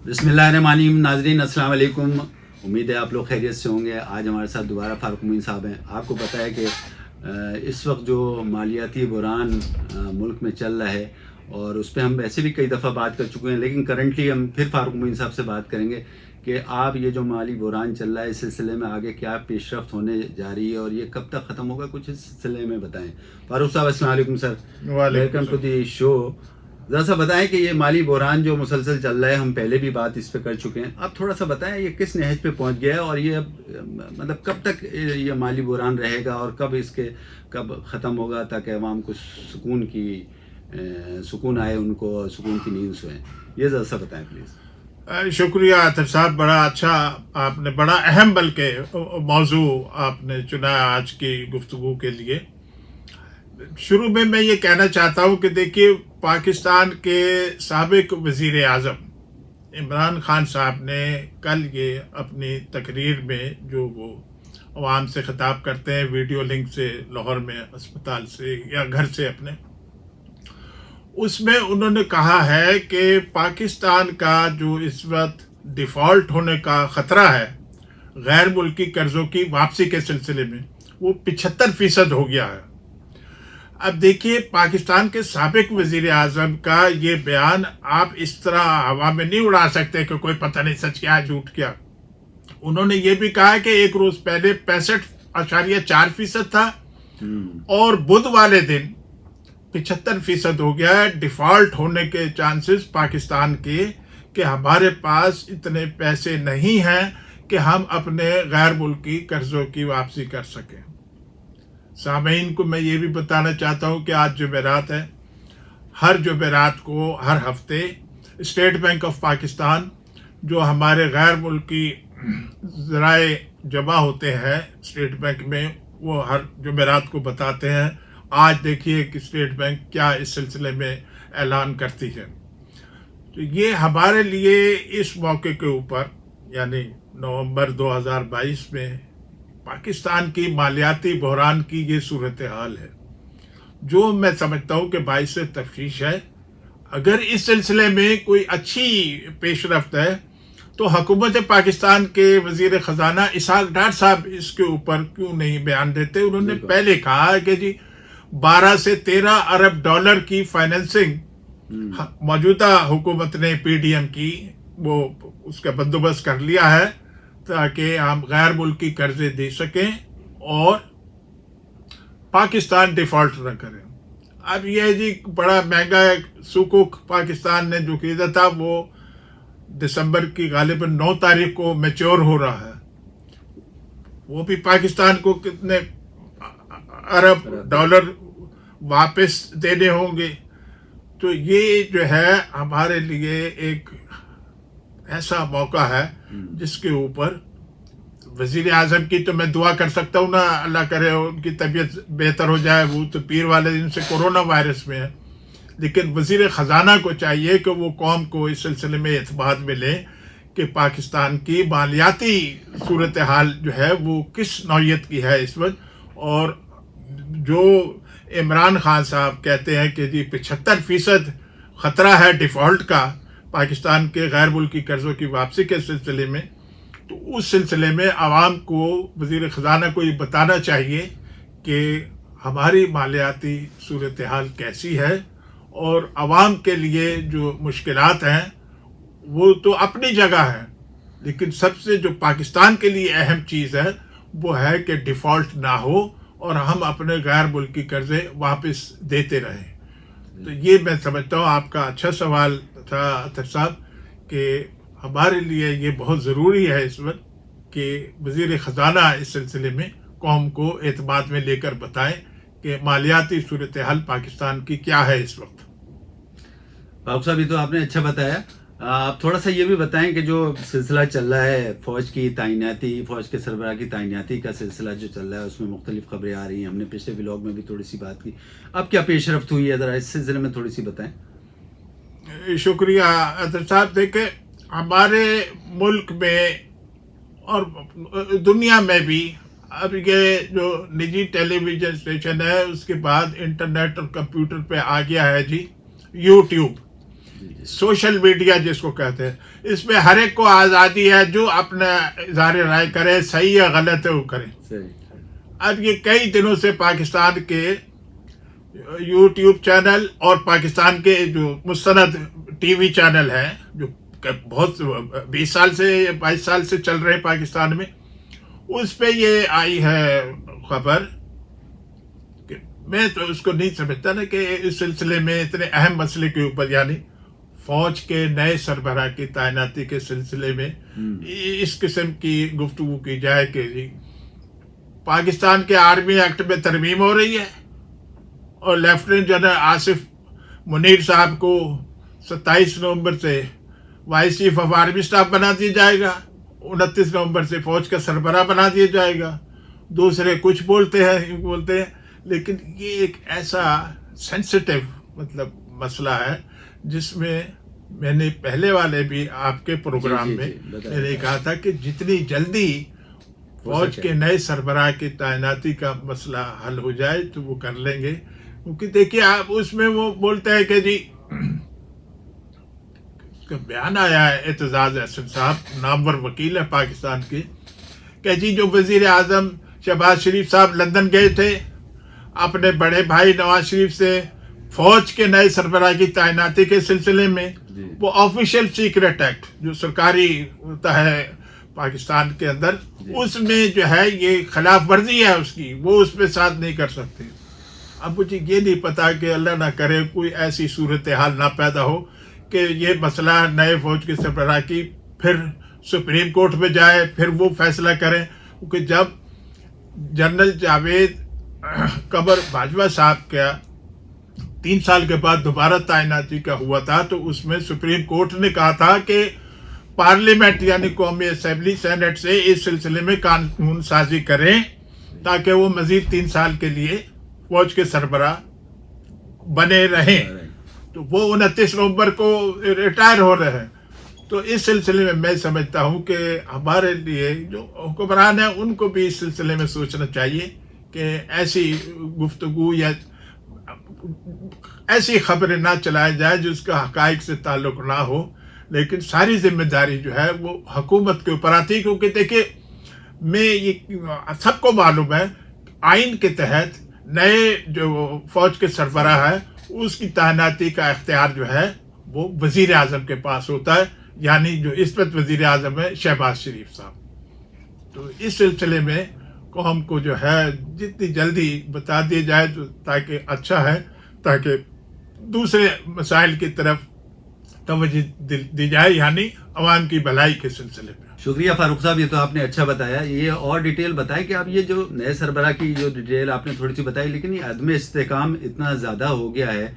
بسم اللہ الرحمن الرحیم. ناظرین السلام علیکم. امید ہے آپ لوگ خیریت سے ہوں گے. آج ہمارے ساتھ دوبارہ فاروق معین صاحب ہیں. آپ کو پتہ ہے کہ اس وقت جو مالیاتی بحران ملک میں چل رہا ہے اور اس پہ ہم ویسے بھی کئی دفعہ بات کر چکے ہیں, لیکن کرنٹلی ہم پھر فاروق معین صاحب سے بات کریں گے کہ آپ یہ جو مالی بحران چل رہا ہے اس سلسلے میں آگے کیا پیش رفت ہونے جا رہی ہے اور یہ کب تک ختم ہوگا, کچھ اس سلسلے میں بتائیں. فاروق صاحب السلام علیکم سر. ویلکم ٹو دی شو. ذرا سا بتائیں کہ یہ مالی بحران جو مسلسل چل رہا ہے, ہم پہلے بھی بات اس پہ کر چکے ہیں, آپ تھوڑا سا بتائیں یہ کس نہج پہ پہنچ گیا ہے اور یہ مطلب کب تک یہ مالی بحران رہے گا اور کب ختم ہوگا تاکہ عوام کو سکون آئے, ان کو سکون کی نیند سوئیں. یہ ذرا سا بتائیں پلیز. شکریہ عاطف صاحب, بڑا اچھا آپ نے, بڑا اہم بلکہ موضوع آپ نے چنا آج کی گفتگو کے لیے. شروع میں یہ کہنا چاہتا ہوں کہ دیکھیے, پاکستان کے سابق وزیر اعظم عمران خان صاحب نے کل یہ اپنی تقریر میں جو وہ عوام سے خطاب کرتے ہیں ویڈیو لنک سے, لاہور میں اسپتال سے یا گھر سے اپنے, اس میں انہوں نے کہا ہے کہ پاکستان کا جو اس وقت ڈیفالٹ ہونے کا خطرہ ہے غیر ملکی قرضوں کی واپسی کے سلسلے میں, وہ 75% ہو گیا ہے. اب دیکھیے, پاکستان کے سابق وزیر اعظم کا یہ بیان آپ اس طرح ہوا میں نہیں اڑا سکتے کہ کوئی پتہ نہیں سچ کیا جھوٹ کیا. انہوں نے یہ بھی کہا کہ ایک روز پہلے 65.4% تھا اور بدھ والے دن 75% ہو گیا ہے. ڈیفالٹ ہونے کے چانسز پاکستان کے کہ ہمارے پاس اتنے پیسے نہیں ہیں کہ ہم اپنے غیر ملکی قرضوں کی واپسی کر سکیں. سامعین کو میں یہ بھی بتانا چاہتا ہوں کہ آج جمعرات ہے. ہر جمعرات کو ہر ہفتے اسٹیٹ بینک آف پاکستان جو ہمارے غیر ملکی ذرائع جمع ہوتے ہیں اسٹیٹ بینک میں, وہ ہر جمعرات کو بتاتے ہیں. آج دیکھیے کہ اسٹیٹ بینک کیا اس سلسلے میں اعلان کرتی ہے. تو یہ ہمارے لیے اس موقع کے اوپر یعنی نومبر 2022 میں پاکستان کی مالیاتی بحران کی یہ صورتحال ہے جو میں سمجھتا ہوں کہ باعث تشویش ہے. اگر اس سلسلے میں کوئی اچھی پیش رفت ہے تو حکومت پاکستان کے وزیر خزانہ اسحاق ڈار صاحب اس کے اوپر کیوں نہیں بیان دیتے. انہوں نے پہلے کہا کہ جی 12 سے 13 ارب ڈالر کی فائننسنگ موجودہ حکومت نے پی ڈی ایم کی, وہ اس کا بندوبست کر لیا ہے تاکہ ہم غیر ملکی قرضے دے سکیں اور پاکستان ڈیفالٹ نہ کریں. اب یہ جی بڑا مہنگا سکوک پاکستان نے جو خریدا تھا وہ دسمبر کی غالباً 9 تاریخ کو میچور ہو رہا ہے. وہ بھی پاکستان کو کتنے ارب ڈالر واپس دینے ہوں گے. تو یہ جو ہے ہمارے لیے ایک ایسا موقع ہے جس کے اوپر وزیر اعظم کی تو میں دعا کر سکتا ہوں نا, اللہ کرے ان کی طبیعت بہتر ہو جائے, وہ تو پیر والے دن سے کورونا وائرس میں ہے, لیکن وزیر خزانہ کو چاہیے کہ وہ قوم کو اس سلسلے میں اعتماد میں لے کہ پاکستان کی مالیاتی صورتحال جو ہے وہ کس نوعیت کی ہے اس وقت. اور جو عمران خان صاحب کہتے ہیں کہ جی 75% خطرہ ہے ڈیفالٹ کا پاکستان کے غیر ملکی قرضوں کی واپسی کے سلسلے میں, تو اس سلسلے میں عوام کو, وزیر خزانہ کو یہ بتانا چاہیے کہ ہماری مالیاتی صورتحال کیسی ہے اور عوام کے لیے جو مشکلات ہیں وہ تو اپنی جگہ ہیں, لیکن سب سے جو پاکستان کے لیے اہم چیز ہے وہ ہے کہ ڈیفالٹ نہ ہو اور ہم اپنے غیر ملکی قرضے واپس دیتے رہیں. تو یہ میں سمجھتا ہوں آپ کا اچھا سوال تھا عاطف صاحب کہ ہمارے لیے یہ بہت ضروری ہے اس وقت کہ وزیر خزانہ اس سلسلے میں قوم کو اعتماد میں لے کر بتائیں کہ مالیاتی صورتحال پاکستان کی کیا ہے اس وقت. فاروق صاحب یہ تو آپ نے اچھا بتایا. آپ تھوڑا سا یہ بھی بتائیں کہ جو سلسلہ چل رہا ہے فوج کی تعیناتی, فوج کے سربراہ کی تعیناتی کا سلسلہ جو چل رہا ہے اس میں مختلف خبریں آ رہی ہیں. ہم نے پچھلے ولاگ میں بھی تھوڑی سی بات کی. اب کیا پیش رفت ہوئی ہے, ذرا اس سلسلے میں تھوڑی سی بتائیں. شکریہ عاطف صاحب. دیکھیں, ہمارے ملک میں اور دنیا میں بھی اب یہ جو نجی ٹیلی ویژن اسٹیشن ہے اس کے بعد انٹرنیٹ اور کمپیوٹر پہ آ گیا ہے جی یوٹیوب. सोशल मीडिया जिसको कहते हैं, इसमें हर एक को आज़ादी है जो अपना इज़हार राय करे, सही या गलत है वो करे। अब ये कई दिनों से पाकिस्तान के यूट्यूब चैनल और पाकिस्तान के जो मुस्तनद टीवी चैनल हैं जो बहुत 20 साल से 22 साल से चल रहे हैं पाकिस्तान में, उस पे ये आई है खबर कि मैं तो उसको नहीं समझता ना कि इस सिलसिले में इतने अहम मसले के ऊपर, यानी फौज के नए सरबराह की तैनाती के सिलसिले में इस किस्म की गुफ्तगू की जाए कि जी पाकिस्तान के आर्मी एक्ट में तरमीम हो रही है और लेफ्टिनेंट जनरल आसिफ मुनीर साहब को 27 नवंबर से vice chief of army staff बना दिया जाएगा, 29 नवंबर से फौज का सरबराह बना दिया जाएगा। दूसरे कुछ बोलते हैं, लेकिन ये एक ऐसा सेंसिटिव मतलब मसला है जिसमें मैंने पहले वाले भी आपके प्रोग्राम में मैंने कहा था कि जितनी जल्दी फौज के नए सरबराह की तैनाती का मसला हल हो जाए तो वो कर लेंगे। क्योंकि देखिए आप उसमें वो बोलते हैं कि जी बयान आया है एतजाज अहसन साहब, नामवर वकील है पाकिस्तान के, कि जी जो वजीर आजम शहबाज शरीफ साहब लंदन गए थे अपने बड़े भाई नवाज शरीफ से फौज के नए सरबराह की तैनाती के सिलसिले में, वो ऑफिशियल सीक्रेट एक्ट जो सरकारी होता है पाकिस्तान के अंदर, उसमें जो है ये खिलाफ वर्जी है उसकी, वो उस पर साथ नहीं कर सकते। अब मुझे ये नहीं पता कि अल्लाह ना करे कोई ऐसी सूरत हाल ना पैदा हो कि ये मसला नए फौज के सरबराह की फिर सुप्रीम कोर्ट में जाए, फिर वो फैसला करें। क्योंकि जब जनरल जावेद कमर बाजवा साहब का 3 साल के बाद दोबारा तैनाती का हुआ था तो उसमें सुप्रीम कोर्ट ने कहा था कि पार्लियामेंट यानी कौमी असेंबली सेनेट से इस सिलसिले में कानून साजी करें ताकि वो मजीद 3 साल के लिए फौज के सरबराह बने रहें। तो वो 29 नवंबर को रिटायर हो रहे हैं। तो इस सिलसिले में मैं समझता हूँ कि हमारे लिए जो हुक्मरान हैं उनको भी इस सिलसिले में सोचना चाहिए कि ऐसी गुफ्तगू या ऐसी खबरें ना चलाई जाए जिसका हकाइक से ताल्लुक ना हो, लेकिन सारी जिम्मेदारी जो है वो हुकूमत के ऊपर आती है। क्योंकि देखिए मैं ये सबको मालूम है आइन के तहत नए जो फौज के सरबराह है उसकी तैनाती का इख्तियार जो है वो वजीर आजम के पास होता है, यानी जो इस वक्त वजीर आजम है शहबाज शरीफ साहब। तो इस सिलसिले में कौम को जो है जितनी जल्दी बता दिया जाए तो ताकि अच्छा है, ताकि दूसरे मसाइल की तरफ तवज्जो दी जाए, यानी अवाम की भलाई के सिलसिले में। शुक्रिया फारूक साहब, ये तो आपने अच्छा बताया। ये और डिटेल बताएं कि आप ये जो नए सरबराह की जो डिटेल आपने थोड़ी सी बताई, लेकिन ये अदम इस्तेकाम इतना ज़्यादा हो गया है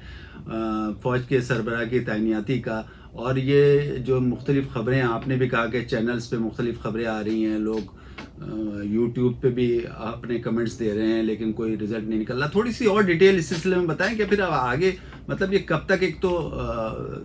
फ़ौज के सरबराह की तैनाती का, और ये जो मुख्तलिफ़ ख़बरें आपने भी कहा कि चैनल्स पे मुख्तलिफ़ ख़बरें आ रही हैं, लोग यूट्यूब पे भी अपने कमेंट्स दे रहे हैं लेकिन कोई रिज़ल्ट नहीं निकल रहा। थोड़ी सी और डिटेल इस सिलसिले में बताएं कि फिर आगे मतलब ये कब तक एक तो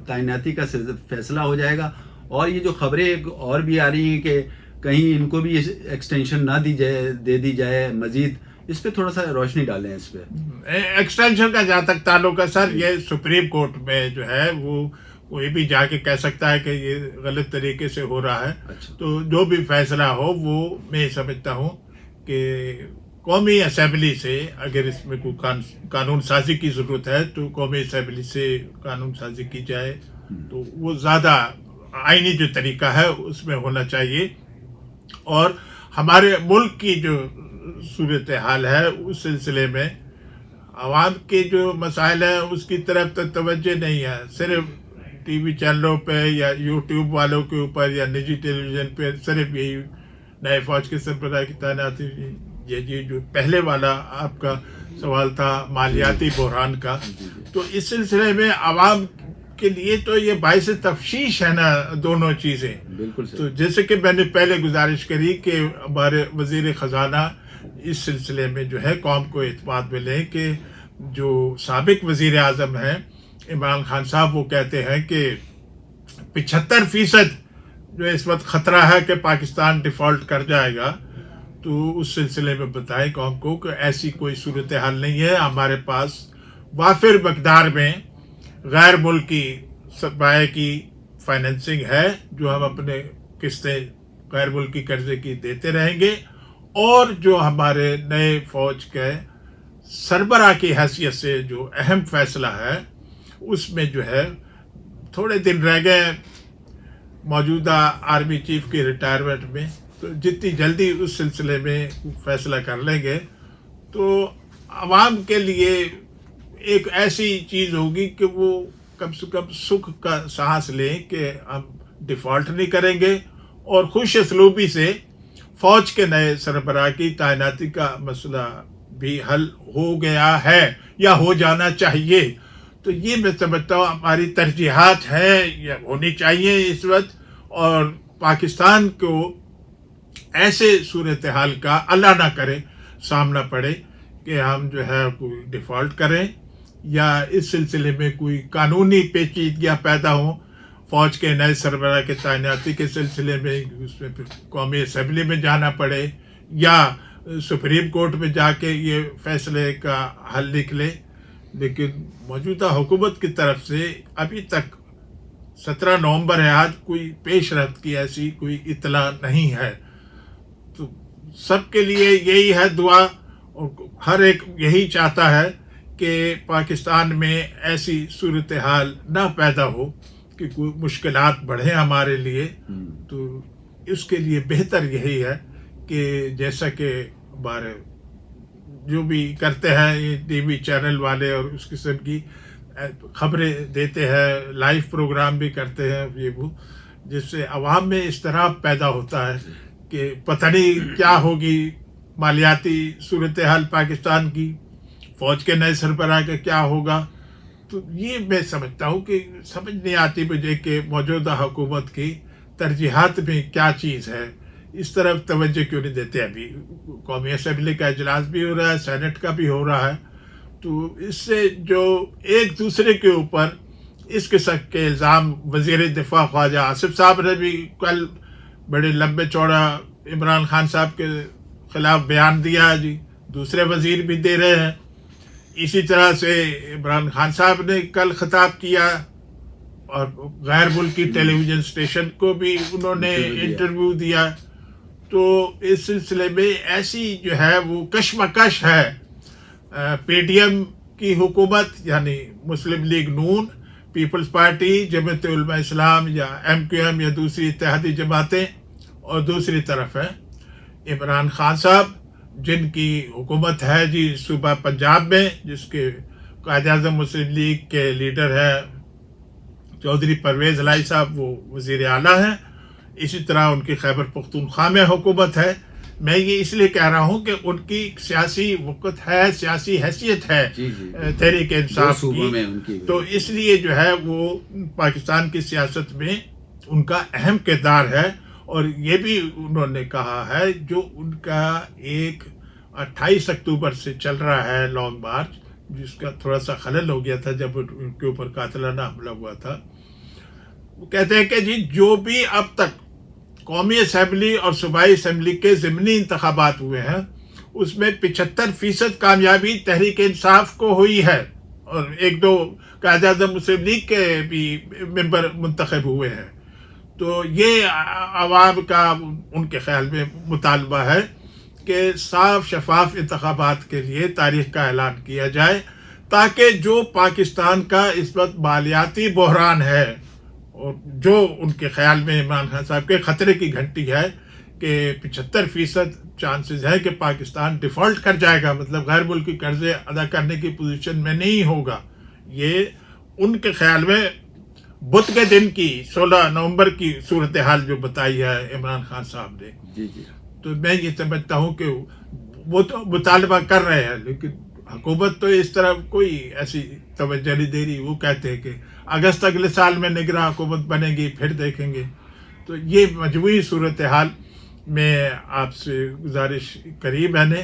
तैनाती का फैसला हो जाएगा, और ये जो खबरें और भी आ रही हैं कि कहीं इनको भी एक्सटेंशन ना दे दी जाए मजीद, इस पे थोड़ा सा रोशनी डालें इस पे। एक्सटेंशन का जहाँ तक ताल्लुक है सर, ये सुप्रीम कोर्ट में जो है वो कोई भी जाके कह सकता है कि ये गलत तरीके से हो रहा है। अच्छा। तो जो भी फैसला हो वो मैं समझता हूँ कि कौमी असेंबली से अगर इसमें कोई कानून साजी की ज़रूरत है तो कौमी असेंबली से कानून साजी की जाए, तो वो ज़्यादा आईनी जो तरीका है उसमें होना चाहिए। और हमारे मुल्क की जो सूरत हाल है उस सिलसिले में आवाम के जो मसाइल हैं उसकी तरफ तो तवज्जो नहीं है, सिर्फ टीवी चैनलों पे या यूट्यूब वालों के ऊपर या निजी टेलीविज़न पे सिर्फ यही नए फौज के सरबराह की तैनाती। ये जो पहले वाला आपका सवाल था मालियाती बहरान का, तो इस सिलसिले में आवाम के लिए तो ये बाइस तफ्शीश है ना दोनों चीज़ें। बिल्कुल। तो जैसे कि मैंने पहले गुजारिश करी कि हमारे वज़ीर ख़जाना इस सिलसिले में जो है कौम को एतमाद में लें कि जो साबिक वज़ीर आज़म हैं इमरान खान साहब, वो कहते हैं कि 75% जो इस वक्त ख़तरा है कि पाकिस्तान डिफ़ॉल्ट कर जाएगा, तो उस सिलसिले में बताएं कौम को कि ऐसी कोई सूरत हाल नहीं है। हमारे पास वाफिर मकदार में गैर मुल्की सरमाए की फाइनेंसिंग है जो हम अपने किस्तें गैर मुल्की कर्जे की देते रहेंगे, और जो हमारे नए फौज के सरबराह की हैसियत से जो अहम फैसला है उसमें जो है थोड़े दिन रह गए मौजूदा आर्मी चीफ की रिटायरमेंट में, तो जितनी जल्दी उस सिलसिले में फैसला कर लेंगे तो आवाम के लिए एक ऐसी चीज़ होगी कि वो कम से कम सुख का सांस लें कि हम डिफ़ॉल्ट नहीं करेंगे, और खुश असलूबी से फ़ौज के नए सरबराह की तैनाती का मसला भी हल हो गया है या हो जाना चाहिए। तो ये मैं समझता हूँ हमारी तरजीहात है या होनी चाहिए इस वक्त, और पाकिस्तान को ऐसे सूरत हाल का अल्लाह ना करे सामना पड़े कि हम जो है कोई डिफ़ॉल्ट करें या इस सिलसिले में कोई कानूनी पेचीदगियाँ पैदा हों फ़ौज के नए सरबराह के तैनाती के सिलसिले में, उसमें फिर कौमी असम्बली में जाना पड़े या सुप्रीम कोर्ट में जाके ये फैसले का हल निकले। लेकिन मौजूदा हुकूमत की तरफ से अभी तक 17 नवंबर है आज, कोई पेश रफ्त की ऐसी कोई इतला नहीं है। तो सबके लिए यही है दुआ, और हर एक यही चाहता है कि पाकिस्तान में ऐसी सूरत हाल ना पैदा हो कि कोई मुश्किलात बढ़े हमारे लिए। तो इसके लिए बेहतर यही है कि जैसा कि हमारे जो भी करते हैं ये टीवी चैनल वाले और उस किस्म की खबरें देते हैं, लाइव प्रोग्राम भी करते हैं ये वो, जिससे अवाम में इस तरह पैदा होता है कि पता नहीं क्या होगी मालियाती सूरत हाल पाकिस्तान की, फ़ौज के नए सरबराह का क्या होगा। तो ये मैं समझता हूँ कि समझ नहीं आती मुझे कि मौजूदा हुकूमत की तरजीहात में क्या चीज़ है, इस तरफ तवज्जो क्यों नहीं देते। अभी कौमी असम्बली का इजलास भी हो रहा है, सेनेट का भी हो रहा है, तो इससे जो एक दूसरे के ऊपर इस किस्म के इल्ज़ाम वज़ीर दिफा ख्वाजा आसिफ साहब ने भी कल बड़े लंबे चौड़ा इमरान खान साहब के ख़िलाफ़ बयान दिया है जी, दूसरे वज़ीर भी दे रहे हैं। इसी तरह से इमरान खान साहब ने कल ख़िताब किया और गैर मुल्की टेलीविज़न स्टेशन को भी उन्होंने इंटरव्यू दिया। तो इस सिलसिले में ऐसी जो है वो कशमकश है पीडीएम की हुकूमत, यानी मुस्लिम लीग नून, पीपल्स पार्टी, जमात उलमा इस्लाम या एमक्यूएम या दूसरी इत्तेहादी जमातें, और दूसरी तरफ है इमरान खान साहब जिनकी हुकूमत है जी सूबा पंजाब में, जिसके कायद-ए-आज़म मुस्लिम लीग के लीडर है चौधरी परवेज़ इलाही साहब, वो वज़ीर आला हैं। इसी तरह उनकी खैबर पख्तूनख्वा में हुकूमत है। मैं ये इसलिए कह रहा हूँ कि उनकी सियासी वक़्त है, सियासी हैसियत है तहरीक इंसाफ की, तो इसलिए जो है वो पाकिस्तान की सियासत में उनका अहम किरदार है। और ये भी उन्होंने कहा है जो उनका एक 28 अक्टूबर से चल रहा है लॉन्ग मार्च, जिसका थोड़ा सा खलल हो गया था जब उनके ऊपर कातिलाना हमला हुआ था। वो कहते हैं कि जी जो भी अब तक कौमी असम्बली और सूबाई असम्बली के ज़िमनी इंतखाबात हुए हैं उसमें 75% कामयाबी तहरीक इंसाफ को हुई है, और 1-2 कायद-ए-आज़म मुस्लिम लीग के भी मेंबर मुंतखब हुए हैं। तो ये आवाम का उनके ख्याल में मुतालबा है कि साफ शफाफ इंतखाबात के लिए तारीख का ऐलान किया जाए, ताकि जो पाकिस्तान का इस वक्त मालियाती बहरान है और जो उनके ख्याल में इमरान खान साहब के ख़तरे की घंटी है कि 75% चांसेस है कि पाकिस्तान डिफ़ॉल्ट कर जाएगा, मतलब गैर मुल्की कर्जे अदा करने की पोजीशन में नहीं होगा। ये उनके ख्याल में बुध के दिन की 16 नवंबर की सूरत हाल जो बताई है इमरान खान साहब ने, जी। तो मैं ये समझता हूँ कि वो तो मुतालबा कर रहे हैं, लेकिन हुकूमत तो इस तरफ कोई ऐसी तवज्जो नहीं दे रही। वो कहते हैं कि अगस्त अगले साल में निगरां हुकूमत बनेगी, फिर देखेंगे। तो ये मजबूरी सूरत हाल में आपसे गुजारिश करी मैंने,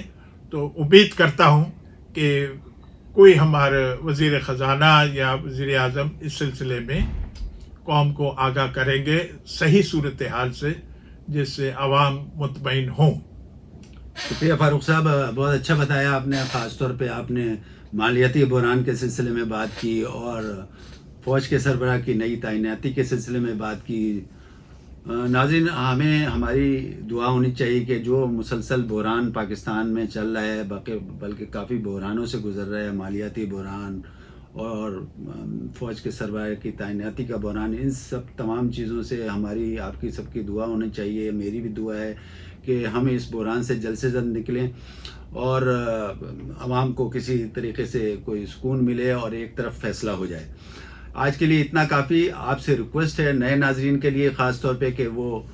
तो उम्मीद करता हूँ कि कोई हमारे वज़ीर ख़जाना या वज़ीर आज़म इस सिलसिले में कौम को आगाह करेंगे सही सूरत हाल से, जिससे आवाम मुतमईन हों। शुक्रिया फ़ारूक साहब, बहुत अच्छा बताया आपने। ख़ास तौर पे आपने मालियाती बहरान के सिलसिले में बात की और फ़ौज के सरबराह की नई तैनाती के सिलसिले में बात की। नाज़रीन, हमें हमारी दुआ होनी चाहिए कि जो मुसलसल बहरान पाकिस्तान में चल रहा है, बल्कि काफ़ी बहरानों से गुज़र रहा है, मालियाती बहरान और फ़ौज के सरबराह की तैनाती का बहरान, इन सब तमाम चीज़ों से हमारी आपकी सबकी दुआ होनी चाहिए। मेरी भी दुआ है कि हम इस बहरान से जल्द निकलें और आवाम को किसी तरीके से कोई सुकून मिले और एक तरफ फ़ैसला हो जाए। आज के लिए इतना काफ़ी। आपसे रिक्वेस्ट है नए नाजरीन के लिए ख़ास तौर पे कि वो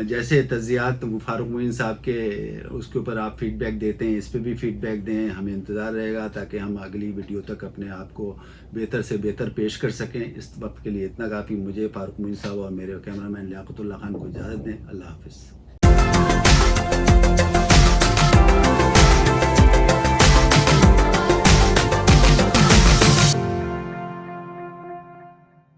जैसे तज़ियात फारूक मोइन साहब के उसके ऊपर आप फ़ीडबैक देते हैं, इस पे भी फ़ीडबैक दें, हमें इंतज़ार रहेगा ताकि हम अगली वीडियो तक अपने आप को बेहतर से बेहतर पेश कर सकें। इस वक्त के लिए इतना काफ़ी। मुझे फारूक मोइन साहब और मेरे कैमरामैन लियाकतुल्लाह खान को इजाज़त दें। अल्लाह हाफ़िज़।